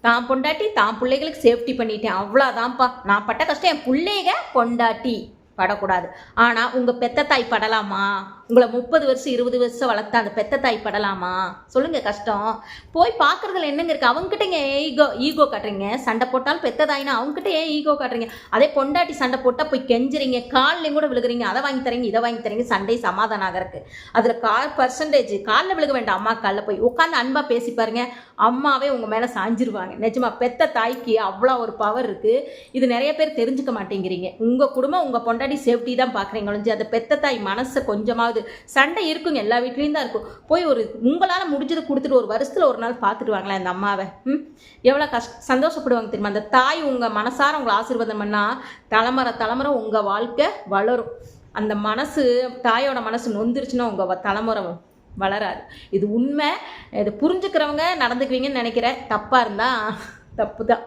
தான் பொண்டாட்டி தான் பிள்ளைகளுக்கு சேஃப்டி பண்ணிட்டேன், அவ்வளோதான்ப்பா. நான் பட்ட கஷ்டம் என் பிள்ளைக பொண்டாட்டி படக்கூடாது. ஆனால் உங்கள் பெத்த தாய் படலாமா? உங்களை 30 வருஷம் 20 வருஷம் வளர்த்த அந்த பெத்த தாய் படலாமா? சொல்லுங்கள், கஷ்டம். போய் பார்க்குறதுல என்னங்க இருக்குது? அவங்ககிட்ட ஈகோ காட்டுறீங்க. சண்டை போட்டாலும் பெத்த தாய்னா அவங்ககிட்ட ஏன் ஈகோ காட்டுறீங்க? அதே பொண்டாட்டி சண்டை போட்டால் போய் கெஞ்சுறீங்க, காலிலையும் கூட விழுகுறீங்க. அதை வாங்கி தரீங்க, இதை வாங்கி தரீங்க, சண்டை சமாதானம் ஆகிறதுக்கு. அதில் 1% காலில் விழுக வேண்டாம். அம்மா காலில் போய் உட்காந்து அன்பாக பேசி பாருங்க, அம்மாவே உங்கள் மேலே சாஞ்சிருவாங்க. நிஜமா பெத்த தாய்க்கு அவ்வளோ ஒரு பவர் இருக்குது. இது நிறைய பேர் தெரிஞ்சுக்க மாட்டேங்கிறீங்க. உங்கள் குடும்பம் உங்கள் பொண்டாட்டி சேஃப்டி தான் பார்க்குறீங்க ஒழிஞ்சு அந்த பெத்த தாய் மனசை கொஞ்சமாவது. சண்டை இருக்குங்க, எல்லா வீட்லேயும் தான் இருக்கும். போய் ஒரு உங்களால் முடிஞ்சதை கொடுத்துட்டு ஒரு வருஷத்தில் ஒரு நாள் பார்த்துட்டு வாங்களேன் அந்த அம்மாவை. எவ்வளோ சந்தோஷப்படுவாங்க தெரியுமா? அந்த தாய் உங்கள் மனசார உங்களை ஆசீர்வாதம் பண்ணால் தலைமுறை உங்கள் வாழ்க்கை வளரும். அந்த மனசு, தாயோட மனசு நொந்துருச்சுன்னா உங்கள் தலைமுறை வளராது. இது உண்மை. இது புரிஞ்சுக்கிறவங்க நடந்துக்குவீங்கன்னு நினைக்கிறேன். தப்பாக இருந்தால் தப்பு தான்.